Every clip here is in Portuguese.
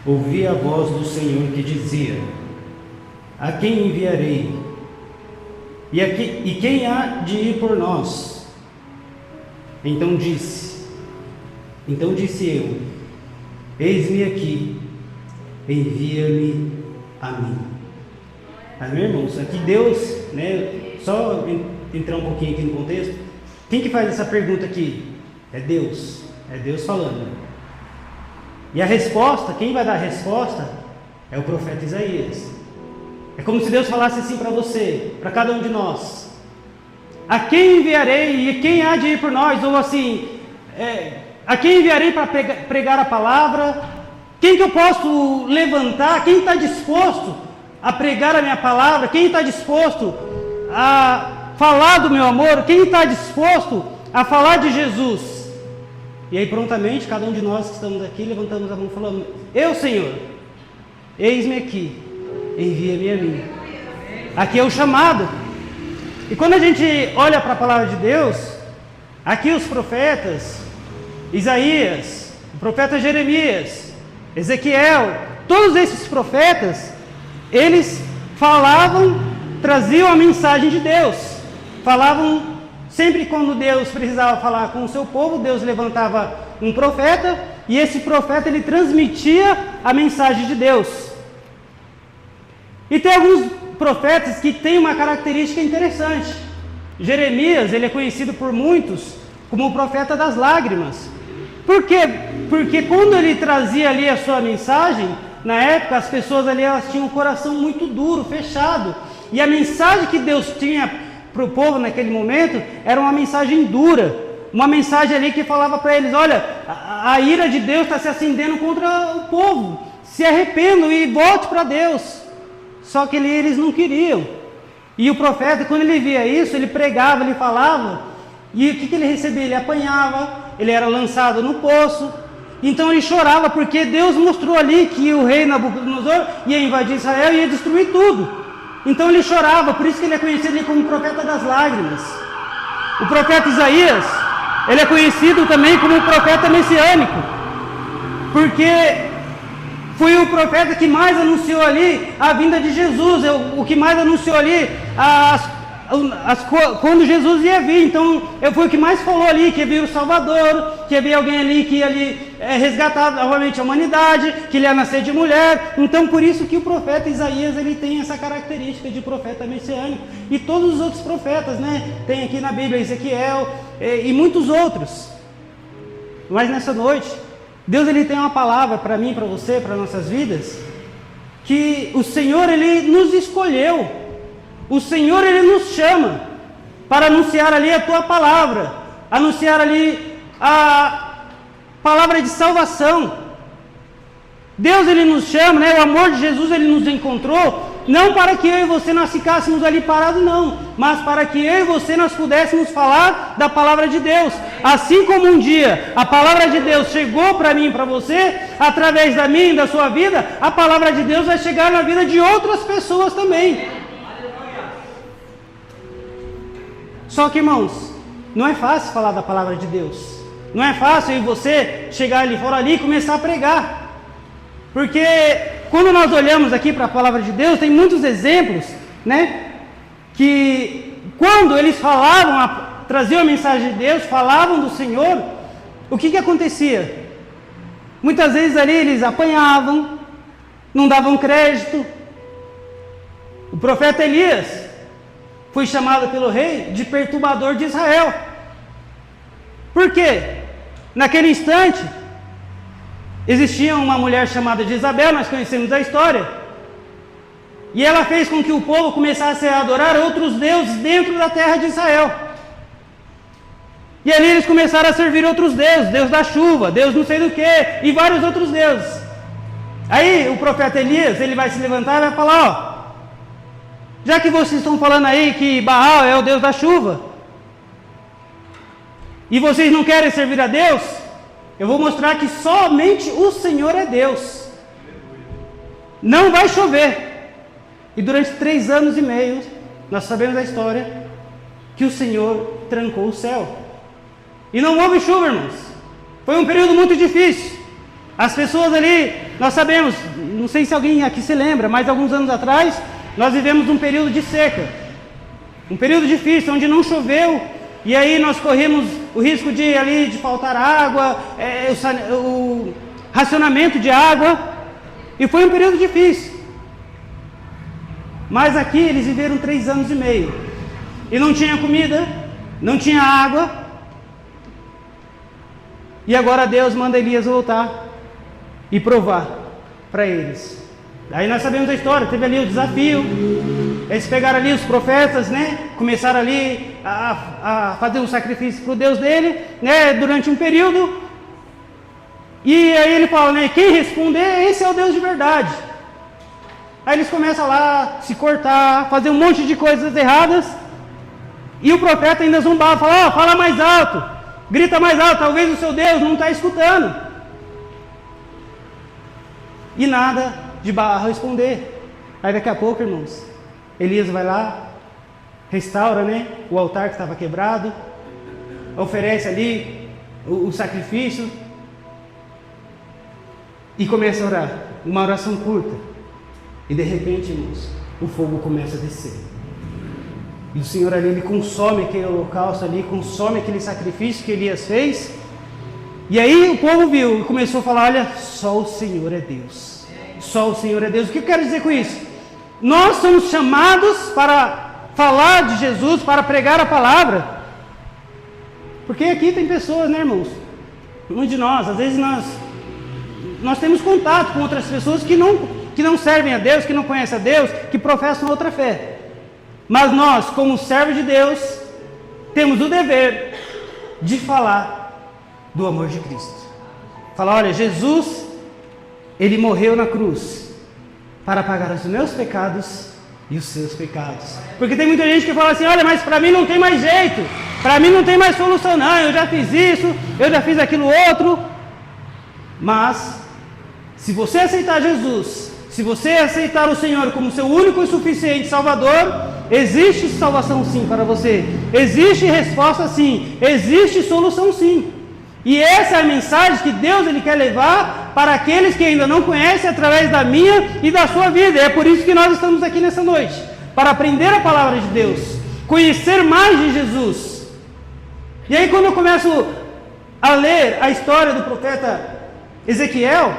ouvi a voz do Senhor que dizia: a quem enviarei? E quem há de ir por nós? Então disse eu: eis-me aqui, envia-me a mim. Amém, irmãos? Aqui Deus, né? Só entrar um pouquinho aqui no contexto. Quem que faz essa pergunta aqui? É Deus falando. E a resposta, quem vai dar a resposta é o profeta Isaías. É como se Deus falasse assim para você, para cada um de nós: a quem enviarei e quem há de ir por nós? Ou assim, a quem enviarei para pregar a palavra? Quem que eu posso levantar? Quem está disposto a pregar a minha palavra? Quem está disposto a falar do meu amor? Quem está disposto a falar de Jesus? E aí prontamente, cada um de nós que estamos aqui, levantamos a mão e falamos: eu, Senhor, eis-me aqui, envia-me a mim. Aqui é o chamado. E quando a gente olha para a palavra de Deus, aqui os profetas, Isaías, o profeta Jeremias, Ezequiel, todos esses profetas, eles falavam, traziam a mensagem de Deus. Falavam, sempre quando Deus precisava falar com o seu povo, Deus levantava um profeta, e esse profeta ele transmitia a mensagem de Deus. E tem alguns profetas que têm uma característica interessante. Jeremias, ele é conhecido por muitos como o profeta das lágrimas. Por quê? Porque quando ele trazia ali a sua mensagem, na época as pessoas ali elas tinham um coração muito duro, fechado. E a mensagem que Deus tinha para o povo naquele momento era uma mensagem dura. Uma mensagem ali que falava para eles: olha, a ira de Deus está se acendendo contra o povo. Se arrependam e volte para Deus. Só que eles não queriam. E o profeta, quando ele via isso, ele pregava, ele falava. E o que ele recebia? Ele apanhava, ele era lançado no poço. Então ele chorava, porque Deus mostrou ali que o rei Nabucodonosor ia invadir Israel e ia destruir tudo. Então ele chorava, por isso que ele é conhecido ali como o profeta das lágrimas. O profeta Isaías, ele é conhecido também como o profeta messiânico, porque foi o profeta que mais anunciou ali a vinda de Jesus, o que mais anunciou ali quando Jesus ia vir. Então foi o que mais falou ali, que ia vir o Salvador, que ia vir alguém ali que ia ali resgatar novamente a humanidade, que ele ia nascer de mulher. Então por isso que o profeta Isaías ele tem essa característica de profeta messiânico. E todos os outros profetas, né? Tem aqui na Bíblia Ezequiel e muitos outros. Mas nessa noite Deus ele tem uma palavra para mim, para você, para nossas vidas, que o Senhor ele nos escolheu, o Senhor ele nos chama para anunciar ali a tua palavra, anunciar ali a palavra de salvação. Deus ele nos chama, né? O amor de Jesus ele nos encontrou, não para que eu e você nós ficássemos ali parados, não, mas para que eu e você nós pudéssemos falar da palavra de Deus. Assim como um dia a palavra de Deus chegou para mim e para você, através da minha e da sua vida, a palavra de Deus vai chegar na vida de outras pessoas também. Só que, irmãos, não é fácil falar da palavra de Deus. Não é fácil eu e você chegar ali fora ali e começar a pregar. Porque quando nós olhamos aqui para a palavra de Deus, tem muitos exemplos, né? Que quando eles falavam, traziam a mensagem de Deus, falavam do Senhor, o que acontecia? Muitas vezes ali eles apanhavam, não davam crédito. O profeta Elias foi chamado pelo rei de perturbador de Israel. Por quê? Naquele instante existia uma mulher chamada Jezabel, nós conhecemos a história, e ela fez com que o povo começasse a adorar outros deuses dentro da terra de Israel. E ali eles começaram a servir outros deuses, Deus da chuva, Deus não sei do que, e vários outros deuses. Aí o profeta Elias, ele vai se levantar e vai falar: ó, já que vocês estão falando aí que Baal é o Deus da chuva, e vocês não querem servir a Deus, eu vou mostrar que somente o Senhor é Deus. Não vai chover. E durante 3 anos e meio, nós sabemos a história, que o Senhor trancou o céu. E não houve chuva, irmãos. Foi um período muito difícil. As pessoas ali, nós sabemos, não sei se alguém aqui se lembra, mas alguns anos atrás, nós vivemos um período de seca. Um período difícil, onde não choveu, e aí nós corremos o risco de faltar água, o racionamento de água, e foi um período difícil. Mas aqui eles viveram 3 anos e meio, e não tinha comida, não tinha água, e agora Deus manda Elias voltar e provar para eles. Aí nós sabemos a história, teve ali o desafio, eles pegaram ali os profetas, né, começaram ali a fazer um sacrifício para o Deus dele, né, durante um período, e aí ele fala, né, quem responder, esse é o Deus de verdade. Aí eles começam lá, se cortar, fazer um monte de coisas erradas, e o profeta ainda zombava, fala, fala mais alto, grita mais alto, talvez o seu Deus não está escutando. E nada de Baal responder. Aí daqui a pouco, irmãos, Elias vai lá, restaura, né, o altar que estava quebrado, oferece ali o sacrifício e começa a orar, uma oração curta. E de repente, irmãos, o fogo começa a descer. E o Senhor ali, ele consome aquele holocausto ali, consome aquele sacrifício que Elias fez. E aí o povo viu e começou a falar, olha, só o Senhor é Deus. Só o Senhor é Deus. O que eu quero dizer com isso? Nós somos chamados para falar de Jesus, para pregar a palavra. Porque aqui tem pessoas, né, irmãos? Um de nós, às vezes nós temos contato com outras pessoas que não servem a Deus, que não conhecem a Deus, que professam outra fé. Mas nós, como servos de Deus, temos o dever de falar do amor de Cristo. Falar, olha, Jesus, ele morreu na cruz para pagar os meus pecados e os seus pecados. Porque tem muita gente que fala assim, olha, mas para mim não tem mais jeito, para mim não tem mais solução, não, eu já fiz isso, eu já fiz aquilo outro. Mas, se você aceitar Jesus, se você aceitar o Senhor como seu único e suficiente Salvador, existe salvação sim para você, existe resposta sim, existe solução sim. E essa é a mensagem que Deus ele quer levar para aqueles que ainda não conhecem através da minha e da sua vida. É por isso que nós estamos aqui nessa noite, para aprender a palavra de Deus, conhecer mais de Jesus. E aí quando eu começo a ler a história do profeta Ezequiel,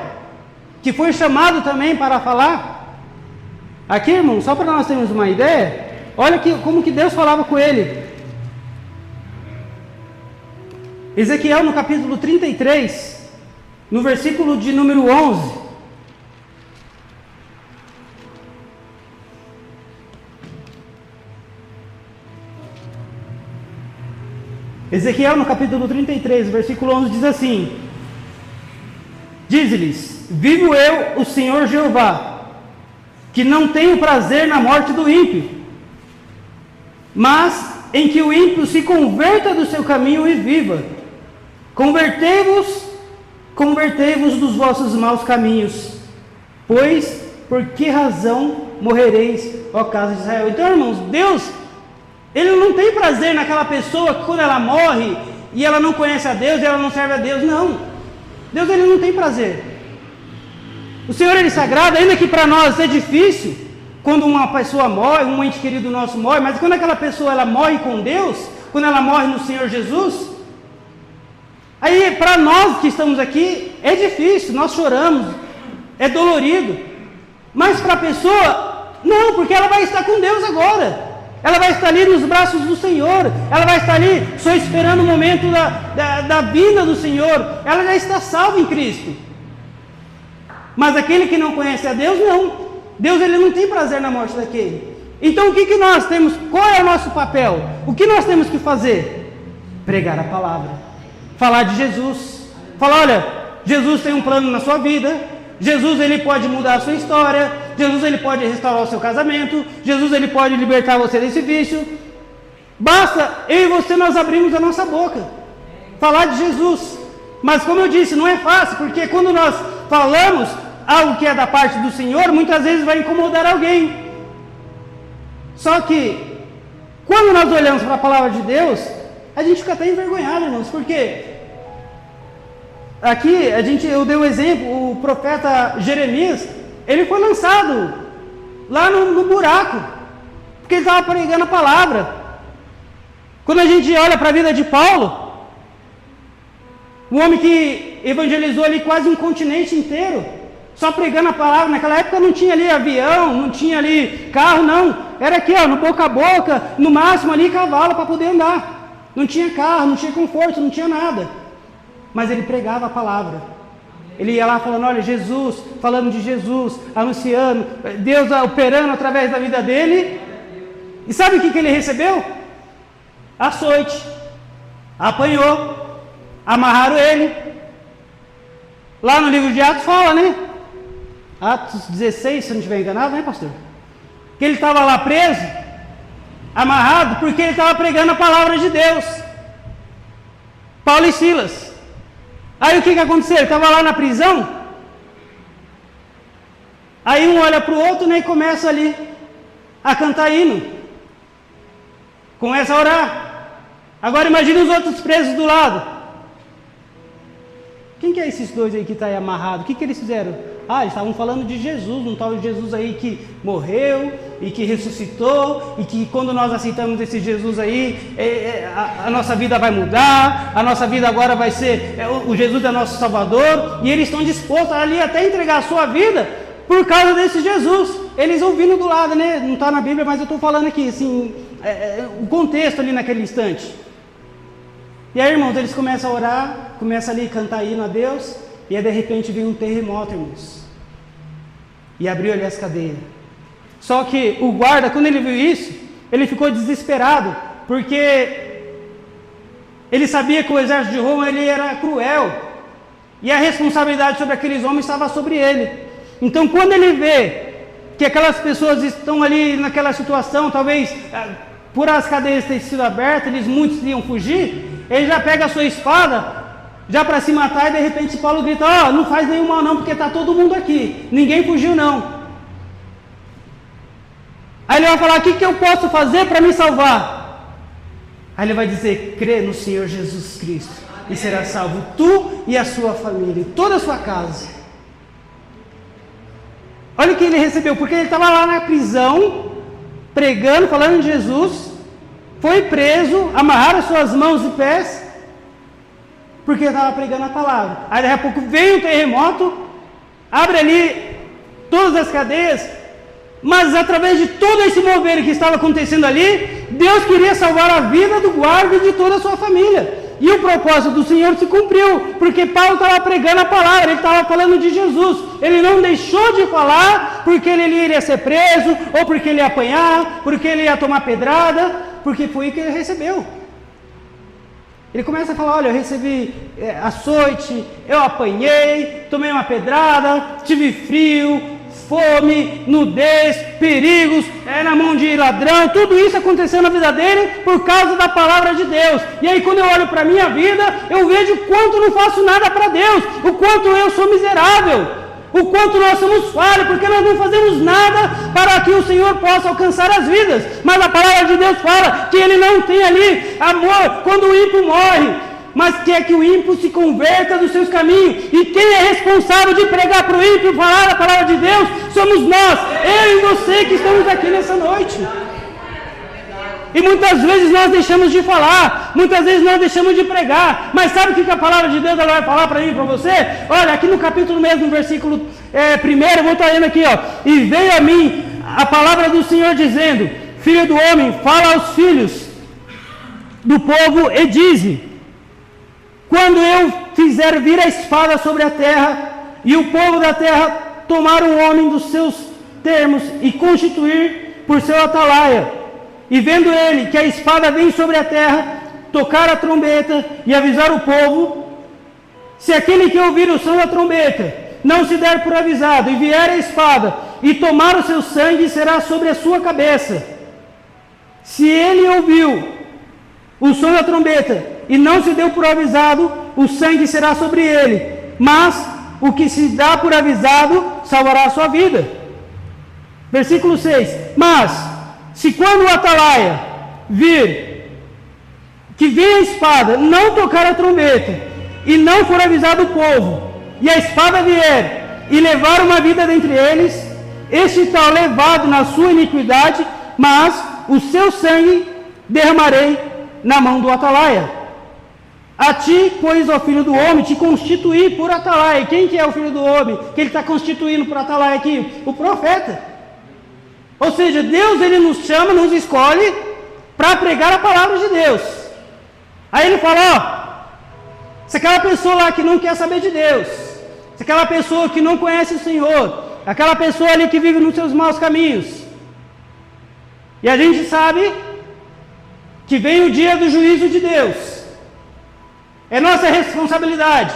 que foi chamado também para falar, aqui, irmão, só para nós termos uma ideia, olha como que Deus falava com ele. Ezequiel no capítulo 33, no versículo de número 11. Ezequiel no capítulo 33, versículo 11 diz assim: diz-lhes, vivo eu, o Senhor Jeová, que não tenho prazer na morte do ímpio, mas em que o ímpio se converta do seu caminho e viva. Convertei-vos dos vossos maus caminhos, pois por que razão morrereis, ó casa de Israel? Então, irmãos, Deus, ele não tem prazer naquela pessoa que quando ela morre e ela não conhece a Deus e ela não serve a Deus, não. Deus, ele não tem prazer. O Senhor, ele se agrada, ainda que para nós é difícil, quando uma pessoa morre, um ente querido nosso morre, mas quando aquela pessoa ela morre com Deus, quando ela morre no Senhor Jesus, aí para nós que estamos aqui, é difícil, nós choramos, é dolorido, mas para a pessoa, não, porque ela vai estar com Deus agora, ela vai estar ali nos braços do Senhor, ela vai estar ali só esperando o momento da vinda do Senhor, ela já está salva em Cristo. Mas aquele que não conhece a Deus, não. Deus, ele não tem prazer na morte daquele. Então o que nós temos? Qual é o nosso papel? O que nós temos que fazer? Pregar a palavra, falar de Jesus, falar, olha, Jesus tem um plano na sua vida, Jesus, ele pode mudar a sua história, Jesus, ele pode restaurar o seu casamento, Jesus, ele pode libertar você desse vício. Basta eu e você nós abrirmos a nossa boca, falar de Jesus. Mas como eu disse, não é fácil, porque quando nós falamos algo que é da parte do Senhor, muitas vezes vai incomodar alguém. Só que, quando nós olhamos para a palavra de Deus, a gente fica até envergonhado, irmãos, porque aqui eu dei um exemplo, o profeta Jeremias, ele foi lançado lá no buraco, porque ele estava pregando a palavra. Quando a gente olha para a vida de Paulo, um homem que evangelizou ali quase um continente inteiro, só pregando a palavra. Naquela época não tinha ali avião, não tinha ali carro, não. Era aqui, no boca a boca, no máximo ali cavalo para poder andar. Não tinha carro, não tinha conforto, não tinha nada. Mas ele pregava a palavra. Ele ia lá falando, olha, Jesus, falando de Jesus, anunciando, Deus operando através da vida dele. E sabe o que ele recebeu? Açoite. Apanhou. Amarraram ele. Lá no livro de Atos fala, né? Atos 16, se eu não estiver enganado, né, pastor? Que ele estava lá preso, amarrado, porque ele estava pregando a palavra de Deus. Paulo e Silas. Aí o que aconteceu? Ele estava lá na prisão. Aí um olha para o outro, né, e começa ali a cantar hino. Começa a orar. Agora imagine os outros presos do lado. Quem que é esses dois aí que está aí amarrado? O que eles fizeram? Eles estavam falando de Jesus, um tal de Jesus aí que morreu e que ressuscitou, e que quando nós aceitamos esse Jesus aí, a nossa vida vai mudar, a nossa vida agora vai ser, o Jesus é nosso Salvador, e eles estão dispostos ali até entregar a sua vida por causa desse Jesus. Eles ouvindo do lado, né? Não está na Bíblia, mas eu estou falando aqui, assim, o contexto ali naquele instante. E aí, irmãos, eles começam a orar, começam ali a cantar hino a Deus, e aí de repente vem um terremoto, irmãos, e abriu ali as cadeias. Só que o guarda, quando ele viu isso, ele ficou desesperado, porque ele sabia que o exército de Roma ele era cruel, e a responsabilidade sobre aqueles homens estava sobre ele. Então, quando ele vê que aquelas pessoas estão ali naquela situação, talvez por as cadeias terem sido abertas, muitos iam fugir, ele já pega a sua espada, já para se matar, e de repente Paulo grita, não faz nenhum mal não, porque está todo mundo aqui, ninguém fugiu não. Aí ele vai falar, o que eu posso fazer para me salvar? Aí ele vai dizer, crê no Senhor Jesus Cristo, e será salvo tu e a sua família, e toda a sua casa. Olha o que ele recebeu, porque ele estava lá na prisão, pregando, falando de Jesus, foi preso, amarraram as suas mãos e pés, porque estava pregando a palavra. Aí daqui a pouco veio um terremoto, abre ali todas as cadeias, mas através de todo esse mover que estava acontecendo ali, Deus queria salvar a vida do guarda e de toda a sua família. E o propósito do Senhor se cumpriu, porque Paulo estava pregando a palavra, ele estava falando de Jesus. Ele não deixou de falar porque ele iria ser preso, ou porque ele ia apanhar, porque ele ia tomar pedrada, porque foi o que ele recebeu. Ele começa a falar, olha, eu recebi açoite, eu apanhei, tomei uma pedrada, tive frio, fome, nudez, perigos, na mão de ladrão, tudo isso aconteceu na vida dele por causa da palavra de Deus. E aí quando eu olho para a minha vida, eu vejo o quanto não faço nada para Deus, o quanto eu sou miserável, o quanto nós somos falhos, porque nós não fazemos nada para que o Senhor possa alcançar as vidas. Mas a palavra de Deus fala que Ele não tem ali amor quando o ímpio morre, mas quer que o ímpio se converta dos seus caminhos. E quem é responsável de pregar para o ímpio, falar a palavra de Deus, somos nós, eu e você que estamos aqui nessa noite. E muitas vezes nós deixamos de falar, muitas vezes nós deixamos de pregar, mas sabe o que a palavra de Deus ela vai falar para mim e para você? Olha, aqui no capítulo mesmo, no versículo 1, eu vou estar lendo aqui, e veio a mim a palavra do Senhor dizendo, filho do homem, fala aos filhos do povo e dize, quando eu fizer vir a espada sobre a terra, e o povo da terra tomar um homem dos seus termos e constituir por seu atalaia, e vendo ele que a espada vem sobre a terra, tocar a trombeta e avisar o povo, se aquele que ouvir o som da trombeta não se der por avisado, e vier a espada, e tomar o seu sangue, será sobre a sua cabeça. Se ele ouviu o som da trombeta, e não se deu por avisado, o sangue será sobre ele, mas o que se dá por avisado, salvará a sua vida. Versículo 6, mas se quando o atalaia vir que vem a espada, não tocar a trombeta, e não for avisado o povo, e a espada vier, e levar uma vida dentre eles, este tal levado na sua iniquidade, mas o seu sangue derramarei na mão do atalaia. A ti, pois, ó filho do homem, te constituí por atalaia. Quem que é o filho do homem que ele está constituindo por atalaia aqui? O profeta. Ou seja, Deus, ele nos chama, nos escolhe para pregar a palavra de Deus. Aí ele fala, ó, se aquela pessoa lá que não quer saber de Deus, se aquela pessoa que não conhece o Senhor, aquela pessoa ali que vive nos seus maus caminhos, e a gente sabe que vem o dia do juízo de Deus, é nossa responsabilidade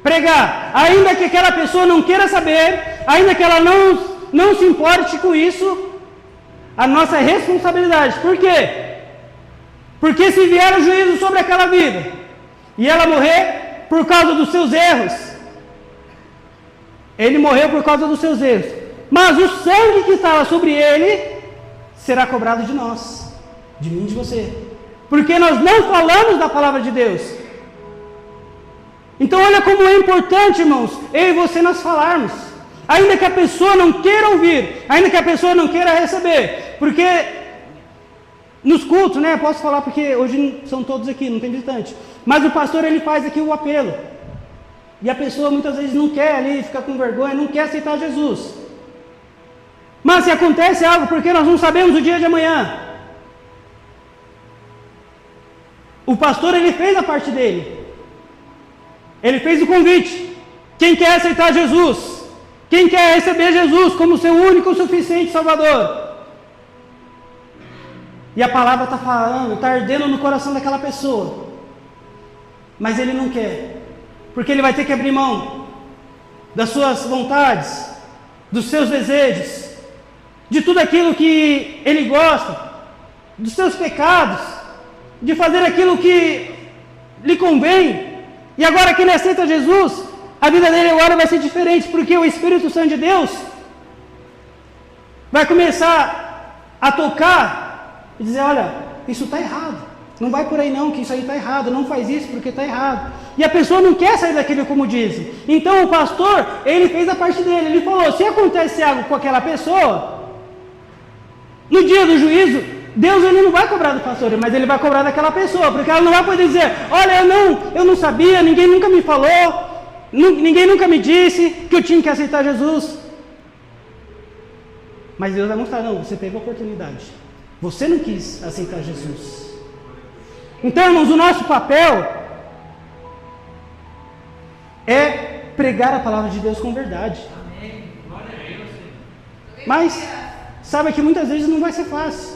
pregar, ainda que aquela pessoa não queira saber, ainda que ela não se importe com isso, a nossa responsabilidade. Por quê? Porque se vier o juízo sobre aquela vida e ela morrer por causa dos seus erros, ele morreu por causa dos seus erros, mas o sangue que estava sobre ele será cobrado de nós, de mim e de você, porque nós não falamos da palavra de Deus. Então olha como é importante, irmãos, eu e você nós falarmos, ainda que a pessoa não queira ouvir, ainda que a pessoa não queira receber, porque nos cultos, né, posso falar porque hoje são todos aqui, não tem visitante, mas o pastor ele faz aqui o apelo, e a pessoa muitas vezes não quer ali, fica com vergonha, não quer aceitar Jesus, mas se acontece algo, porque nós não sabemos o dia de amanhã, o pastor ele fez a parte dele, ele fez o convite, quem quer aceitar Jesus, quem quer receber Jesus como seu único e suficiente Salvador, e a palavra está falando, está ardendo no coração daquela pessoa, mas ele não quer, porque ele vai ter que abrir mão das suas vontades, dos seus desejos, de tudo aquilo que ele gosta, dos seus pecados, de fazer aquilo que lhe convém, e agora que ele aceita Jesus, a vida dele agora vai ser diferente, porque o Espírito Santo de Deus vai começar a tocar e dizer, olha, isso está errado, não vai por aí não, que isso aí está errado, não faz isso porque está errado, e a pessoa não quer sair daquilo como dizem. Então o pastor, ele fez a parte dele, ele falou, se acontece algo com aquela pessoa, no dia do juízo, Deus ele não vai cobrar do pastor, mas ele vai cobrar daquela pessoa, porque ela não vai poder dizer, olha, eu não sabia, ninguém nunca me falou, ninguém nunca me disse que eu tinha que aceitar Jesus. Mas Deus vai mostrar, não, você teve a oportunidade, você não quis aceitar Jesus. Então, irmãos, o nosso papel é pregar a palavra de Deus com verdade. Mas sabe que muitas vezes não vai ser fácil,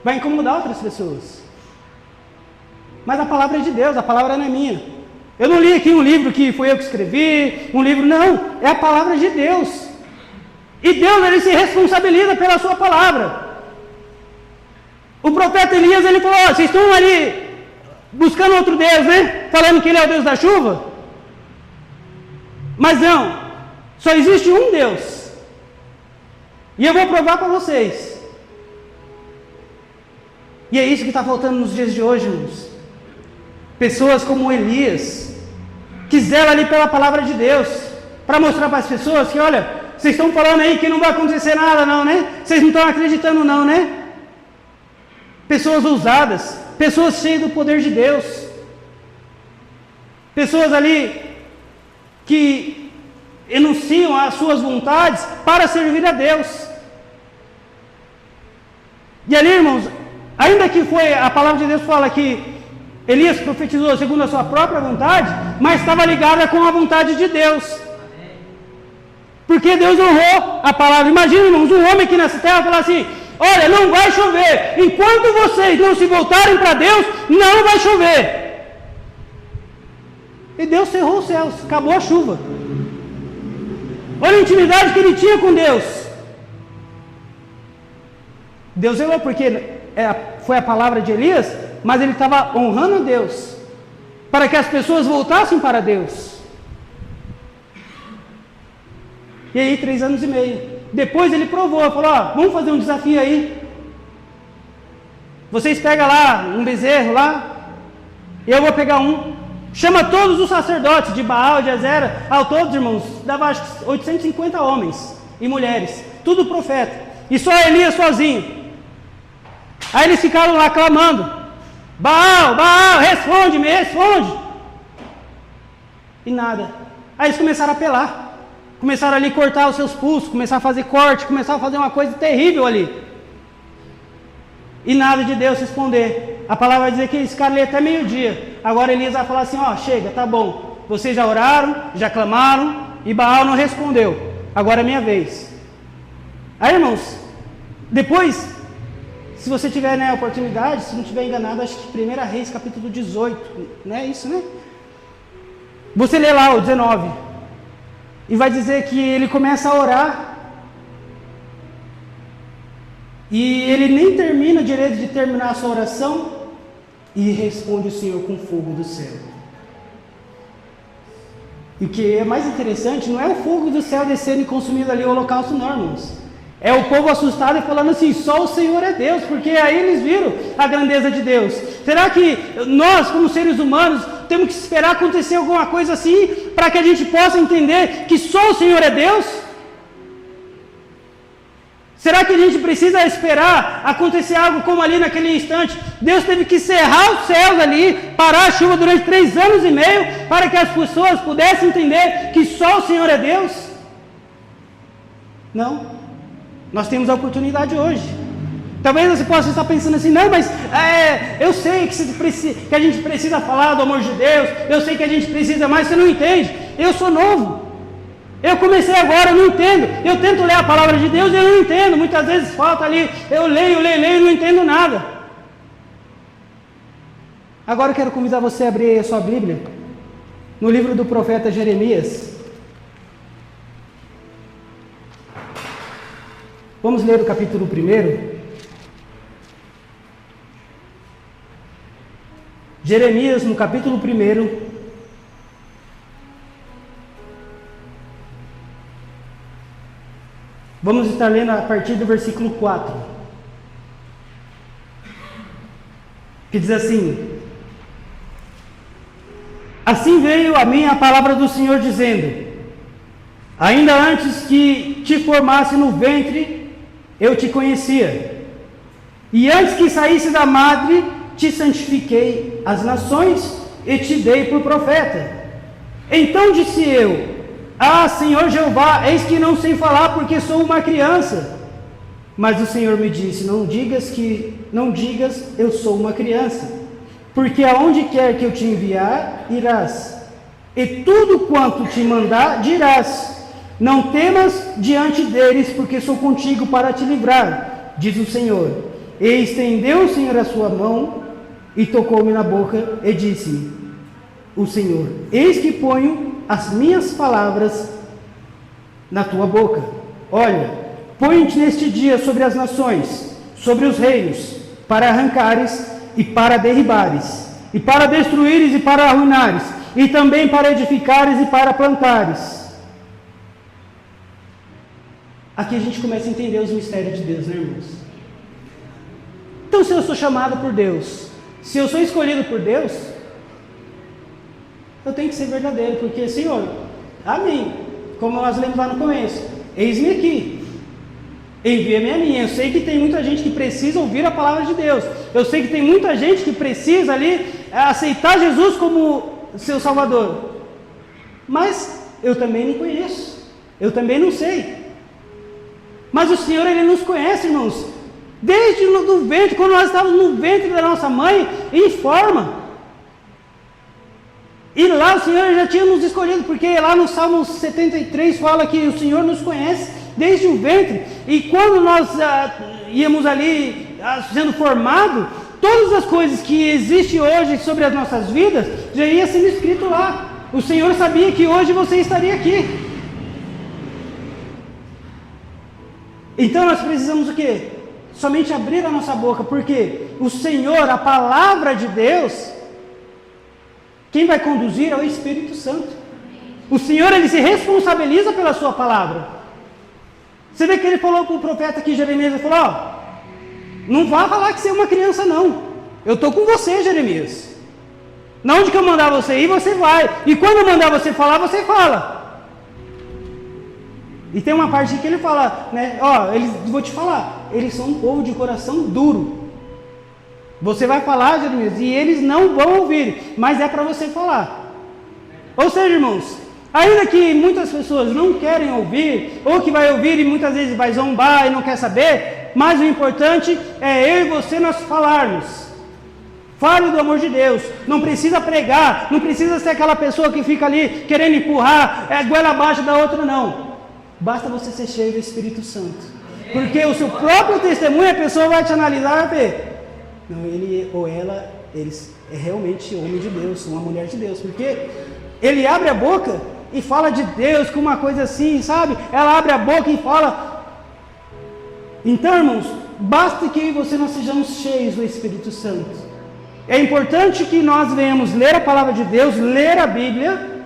vai incomodar outras pessoas, mas a palavra é de Deus, a palavra não é minha. Eu não li aqui um livro que foi eu que escrevi, um livro, não, é a palavra de Deus, e Deus ele se responsabiliza pela sua palavra. O profeta Elias ele falou, vocês estão ali buscando outro Deus, né, falando que ele é o Deus da chuva, mas não, só existe um Deus, e eu vou provar para vocês. E é isso que está faltando nos dias de hoje, irmãos. Pessoas como Elias, que zelam ali pela palavra de Deus, para mostrar para as pessoas que, olha, vocês estão falando aí que não vai acontecer nada não, né? Vocês não estão acreditando não, né? Pessoas ousadas, pessoas cheias do poder de Deus, pessoas ali que enunciam as suas vontades para servir a Deus. E ali, irmãos, ainda que foi, a palavra de Deus fala que Elias profetizou segundo a sua própria vontade, mas estava ligada com a vontade de Deus, porque Deus honrou a palavra. Imagina, irmãos, um homem aqui nessa terra falar assim, olha, não vai chover, enquanto vocês não se voltarem para Deus, não vai chover. E Deus cerrou os céus, acabou a chuva. Olha a intimidade que ele tinha com Deus. Deus errou porque foi a palavra de Elias, mas ele estava honrando a Deus, para que as pessoas voltassem para Deus. E aí 3 anos e meio, depois ele provou, falou, vamos fazer um desafio aí, vocês pegam lá um bezerro lá, e eu vou pegar um, Chama todos os sacerdotes de Baal, de Azera, ao todos, irmãos, dava acho que 850 homens e mulheres, tudo profeta, e só Elias sozinho. Aí eles ficaram lá clamando: Baal, Baal, responde-me, responde. E nada. Aí eles começaram a apelar, começaram ali a cortar os seus pulsos, começaram a fazer corte, começaram a fazer uma coisa terrível ali. E nada de Deus responder. A palavra vai dizer que eles ficaram ali até meio-dia. Agora Elias vai falar assim: ó, chega, tá bom. Vocês já oraram, já clamaram, e Baal não respondeu. Agora é minha vez. Aí, irmãos, depois, se você tiver, né, a oportunidade, se não tiver enganado, acho que 1 Reis, capítulo 18, não é isso, né? Você lê lá o 19, e vai dizer que ele começa a orar, e ele nem termina direito de terminar a sua oração, e responde o Senhor com fogo do céu. E o que é mais interessante, não é o fogo do céu descendo e consumindo ali o holocausto, não, irmãos. É o povo assustado e falando assim: só o Senhor é Deus, porque aí eles viram a grandeza de Deus. Será que nós, como seres humanos, temos que esperar acontecer alguma coisa assim, para que a gente possa entender que só o Senhor é Deus? Será que a gente precisa esperar acontecer algo como ali naquele instante? Deus teve que cerrar os céus ali, parar a chuva durante 3 anos e meio, para que as pessoas pudessem entender que só o Senhor é Deus? Não. Nós temos a oportunidade hoje. Talvez você possa estar pensando assim: não, mas eu sei que a gente precisa falar do amor de Deus, eu sei que a gente precisa, mas você não entende. Eu sou novo. Eu comecei agora, eu não entendo. Eu tento ler a palavra de Deus e eu não entendo. Muitas vezes falta ali, eu leio e não entendo nada. Agora eu quero convidar você a abrir a sua Bíblia no livro do profeta Jeremias. Vamos ler o capítulo 1. Jeremias, no capítulo 1. Vamos estar lendo a partir do versículo 4. Que diz assim: assim veio a mim a palavra do Senhor dizendo: ainda antes que te formasse no ventre, eu te conhecia, e antes que saísse da madre, te santifiquei as nações e te dei por profeta. Então disse eu: ah, Senhor Jeová, eis que não sei falar, porque sou uma criança. Mas o Senhor me disse: não digas eu sou uma criança, porque aonde quer que eu te enviar, irás, e tudo quanto te mandar, dirás. Não temas diante deles, porque sou contigo para te livrar, diz o Senhor. E estendeu o Senhor a sua mão, e tocou-me na boca, e disse-me o Senhor: eis que ponho as minhas palavras na tua boca. Olha, põe-te neste dia sobre as nações, sobre os reinos, para arrancares e para derribares, e para destruíres e para arruinares, e também para edificares e para plantares. Aqui a gente começa a entender os mistérios de Deus, né, irmãos? Então, se eu sou chamado por Deus, se eu sou escolhido por Deus, eu tenho que ser verdadeiro, porque, Senhor, amém, como nós lemos lá no começo, eis-me aqui, envia-me a mim. Eu sei que tem muita gente que precisa ouvir a palavra de Deus, eu sei que tem muita gente que precisa ali aceitar Jesus como seu Salvador, mas eu também não conheço, eu também não sei. Mas o Senhor, Ele nos conhece, irmãos, desde o ventre, quando nós estávamos no ventre da nossa mãe, em forma. E lá o Senhor já tinha nos escolhido, porque lá no Salmo 73 fala que o Senhor nos conhece desde o ventre. E quando nós íamos ali sendo formados, todas as coisas que existem hoje sobre as nossas vidas, já ia sendo escrito lá. O Senhor sabia que hoje você estaria aqui. Então nós precisamos o quê? Somente abrir a nossa boca, porque o Senhor, a palavra de Deus, quem vai conduzir é o Espírito Santo. O Senhor, Ele se responsabiliza pela sua palavra. Você vê que Ele falou para o profeta aqui, Jeremias, Ele falou: ó, não vá falar que você é uma criança não, eu estou com você, Jeremias. Na onde que eu mandar você ir, você vai. E quando eu mandar você falar, você fala. E tem uma parte que ele fala, né? Ó, vou te falar, eles são um povo de coração duro. Você vai falar, Jeremias, e eles não vão ouvir, mas é para você falar. Ou seja, irmãos, ainda que muitas pessoas não querem ouvir, ou que vai ouvir e muitas vezes vai zombar e não quer saber, mas o importante é eu e você nós falarmos. Fale do amor de Deus, não precisa pregar, não precisa ser aquela pessoa que fica ali querendo empurrar, goela abaixo da outra, não. Basta você ser cheio do Espírito Santo, porque o seu próprio testemunho, a pessoa vai te analisar e vai ver, não, ele ou ela, eles é realmente homem de Deus, uma mulher de Deus, porque ele abre a boca e fala de Deus com uma coisa assim, sabe? Ela abre a boca e fala. Então, irmãos, basta que eu e você nós sejamos cheios do Espírito Santo. É importante que nós venhamos ler a palavra de Deus, ler a Bíblia,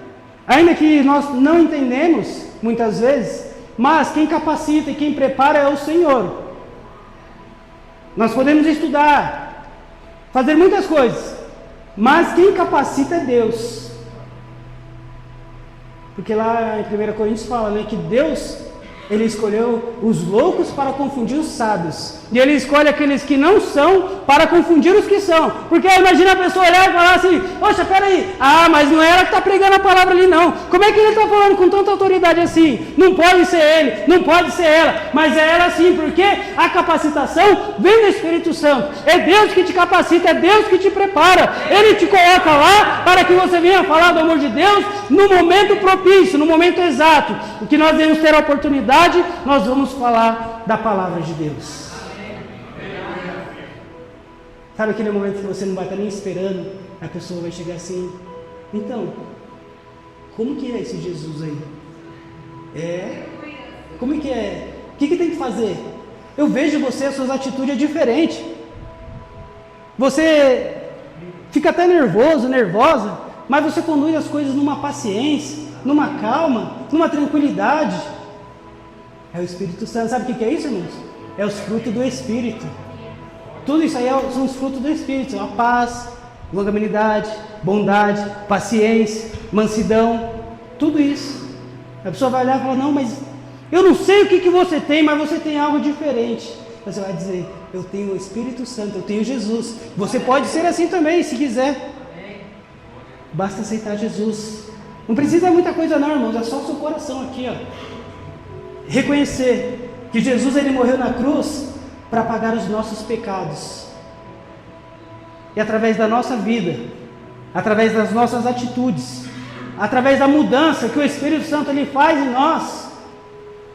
ainda que nós não entendemos muitas vezes, mas quem capacita e quem prepara é o Senhor. Nós podemos estudar, fazer muitas coisas, mas quem capacita é Deus. Porque lá em 1 Coríntios fala, né, que Deus, Ele escolheu os loucos para confundir os sábios. E Ele escolhe aqueles que não são para confundir os que são. Porque imagina a pessoa olhar e falar assim, poxa, peraí, mas não é ela que está pregando a palavra ali não. Como é que ele está falando com tanta autoridade assim? Não pode ser ele, não pode ser ela, mas é ela sim, porque a capacitação vem do Espírito Santo. É Deus que te capacita, é Deus que te prepara. Ele te coloca lá para que você venha falar do amor de Deus no momento propício, no momento exato. O que nós devemos ter a oportunidade, nós vamos falar da palavra de Deus. Sabe aquele momento que você não vai estar nem esperando, a pessoa vai chegar assim, então, como que é esse Jesus aí? Como que é? O que tem que fazer? Eu vejo você, as suas atitudes é diferente. Você fica até nervoso, nervosa, mas você conduz as coisas numa paciência, numa calma, numa tranquilidade. É o Espírito Santo. Sabe o que é isso, irmãos? É os frutos do Espírito. Tudo isso aí são os frutos do Espírito, são a paz, longanimidade, bondade, paciência, mansidão, tudo isso. A pessoa vai olhar e falar, não, mas eu não sei o que você tem, mas você tem algo diferente. Você vai dizer, eu tenho o Espírito Santo, eu tenho Jesus. Você pode ser assim também, se quiser. Basta aceitar Jesus. Não precisa muita coisa não, irmãos, é só o seu coração aqui, ó. Reconhecer que Jesus, ele morreu na cruz para pagar os nossos pecados. E através da nossa vida, através das nossas atitudes, através da mudança que o Espírito Santo ele faz em nós,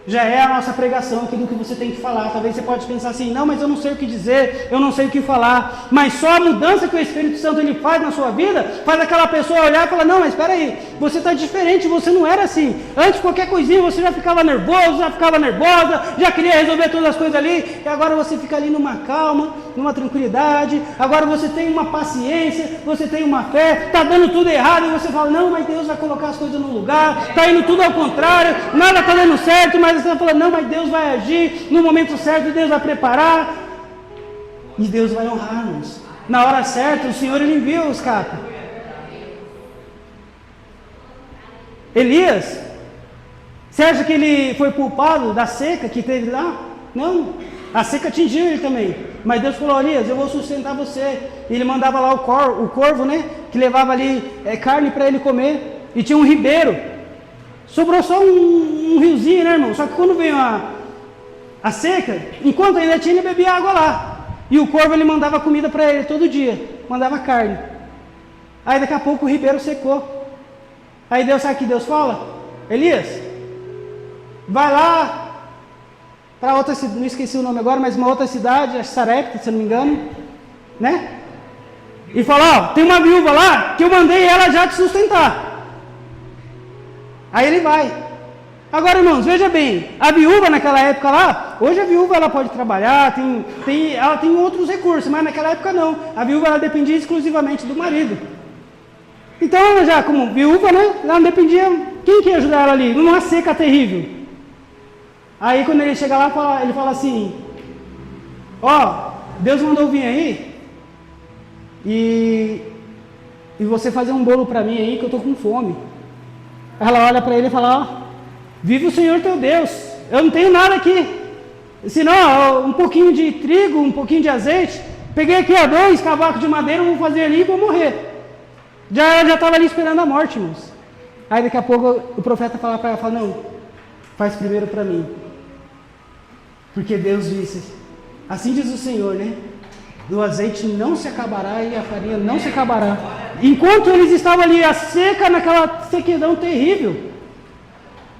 já é a nossa pregação, aquilo que você tem que falar. Talvez você pode pensar assim, não, mas eu não sei o que dizer, eu não sei o que falar. Mas só a mudança que o Espírito Santo ele faz na sua vida, faz aquela pessoa olhar e falar, não, mas espera aí, você está diferente, você não era assim. Antes qualquer coisinha você já ficava nervoso, já ficava nervosa, já queria resolver todas as coisas ali, e agora você fica ali numa calma, numa tranquilidade, agora você tem uma paciência, você tem uma fé, está dando tudo errado, e você fala, não, mas Deus vai colocar as coisas no lugar, está indo tudo ao contrário, nada está dando certo, mas você está falando, não, mas Deus vai agir, no momento certo Deus vai preparar, e Deus vai honrar-nos. Na hora certa, o Senhor ele envia o escape. Elias, você acha que ele foi culpado da seca que teve lá? Não, a seca atingiu ele também. Mas Deus falou, Elias, eu vou sustentar você. E ele mandava lá o corvo, né? Que levava ali carne para ele comer. E tinha um ribeiro. Sobrou só um riozinho, né, irmão? Só que quando veio a seca, enquanto ainda tinha, ele bebia água lá. E o corvo ele mandava comida para ele todo dia. Mandava carne. Aí daqui a pouco o ribeiro secou. Aí Deus, sabe o que Deus fala? Elias, vai lá para outra cidade, não esqueci o nome agora, mas uma outra cidade, Sarepta, se não me engano, né? E fala, ó, tem uma viúva lá que eu mandei ela já te sustentar. Aí ele vai. Agora, irmãos, veja bem, a viúva naquela época lá, hoje a viúva ela pode trabalhar, ela tem outros recursos, mas naquela época não. A viúva ela dependia exclusivamente do marido. Então ela já como viúva, né, ela não dependia, quem que ia ajudar ela ali? Numa seca terrível. Aí quando ele chega lá, ele fala assim, ó, Deus mandou vir aí, e e você fazer um bolo para mim aí que eu estou com fome. Ela olha para ele e fala, ó, vive o Senhor teu Deus, eu não tenho nada aqui, senão um pouquinho de trigo, um pouquinho de azeite, peguei aqui 2 cavacos de madeira, vou fazer ali e vou morrer. Já estava ali esperando a morte, irmãos. Aí daqui a pouco o profeta fala para ela, fala, não, faz primeiro para mim. Porque Deus disse, assim diz o Senhor, né? Do azeite não se acabará e a farinha não se acabará. Enquanto eles estavam ali a seca, naquela sequidão terrível,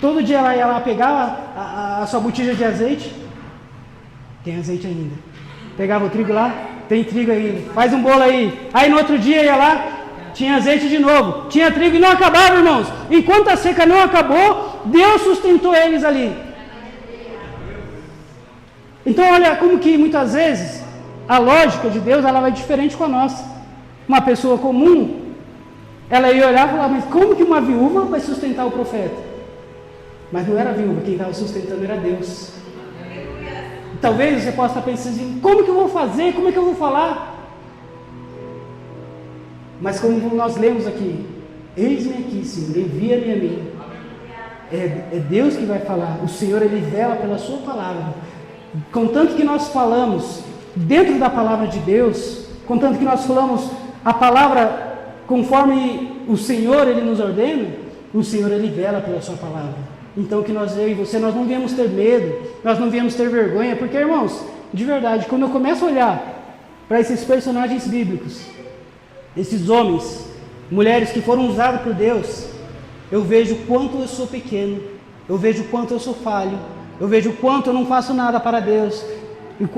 todo dia ela ia lá pegar a sua botija de azeite, tem azeite ainda. Pegava o trigo lá, tem trigo ainda, faz um bolo aí. Aí no outro dia ia lá, tinha azeite de novo, tinha trigo e não acabava, irmãos. Enquanto a seca não acabou, Deus sustentou eles ali. Então olha como que muitas vezes a lógica de Deus ela vai diferente com a nossa. Uma pessoa comum, ela ia olhar e falar, mas como que uma viúva vai sustentar o profeta? Mas não era a viúva, quem estava sustentando era Deus. Talvez você possa estar pensando assim, como que eu vou fazer, como é que eu vou falar? Mas como nós lemos aqui, eis-me aqui, Senhor, envia-me a mim. É Deus que vai falar, o Senhor ele vela pela sua palavra. Contanto que nós falamos dentro da palavra de Deus, contanto que nós falamos a palavra conforme o Senhor ele nos ordena, o Senhor ele vela pela sua palavra. Então que eu e você, nós não viemos ter medo, nós não viemos ter vergonha, porque irmãos, de verdade, quando eu começo a olhar para esses personagens bíblicos, esses homens, mulheres que foram usados por Deus, eu vejo quanto eu sou pequeno, eu vejo quanto eu sou falho, eu vejo quanto eu não faço nada para Deus,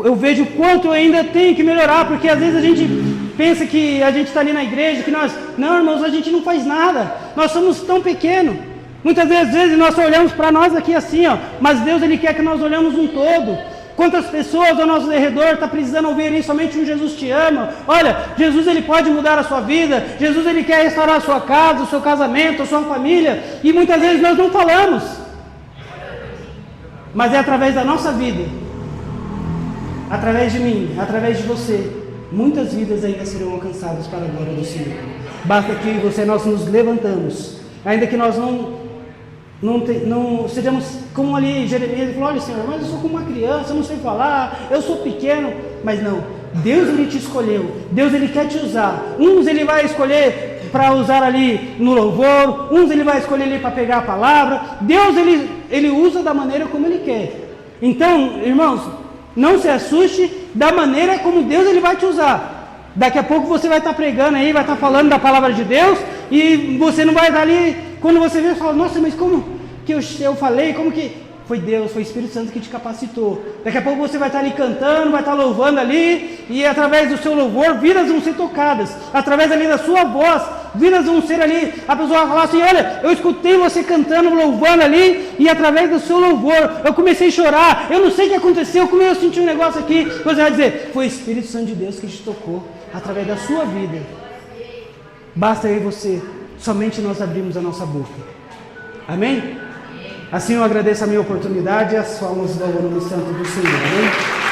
eu vejo quanto eu ainda tenho que melhorar, porque às vezes a gente pensa que a gente está ali na igreja, que não irmãos, a gente não faz nada, nós somos tão pequenos, muitas vezes nós olhamos para nós aqui assim, ó, mas Deus ele quer que nós olhemos um todo. Quantas pessoas ao nosso redor estão precisando ouvir isso? Somente um Jesus te ama. Olha, Jesus ele pode mudar a sua vida. Jesus ele quer restaurar a sua casa, o seu casamento, a sua família. E muitas vezes nós não falamos. Mas é através da nossa vida, através de mim, através de você, muitas vidas ainda serão alcançadas para a glória do Senhor. Basta que você nós nos levantamos, ainda que nós não sejamos como ali Jeremias, ele falou, olha Senhor, mas eu sou como uma criança, eu não sei falar, eu sou pequeno, mas não, Deus ele te escolheu, Deus ele quer te usar, uns ele vai escolher para usar ali no louvor, uns ele vai escolher ali para pegar a palavra, Deus ele usa da maneira como ele quer. Então, irmãos, não se assuste da maneira como Deus ele vai te usar. Daqui a pouco você vai estar pregando aí, vai estar falando da palavra de Deus, e você não vai estar ali, quando você vê, você fala, nossa, mas como que eu falei, como que... Foi Deus, foi o Espírito Santo que te capacitou. Daqui a pouco você vai estar ali cantando, vai estar louvando ali, e através do seu louvor, vidas vão ser tocadas. Através ali da sua voz, vidas vão ser ali, a pessoa vai falar assim, olha, eu escutei você cantando, louvando ali, e através do seu louvor, eu comecei a chorar, eu não sei o que aconteceu, como eu senti um negócio aqui. Você vai dizer, foi o Espírito Santo de Deus que te tocou, através da sua vida. Basta eu e você, somente nós abrimos a nossa boca. Amém? Assim eu agradeço a minha oportunidade e as palmas do nome santo do Senhor. Amém?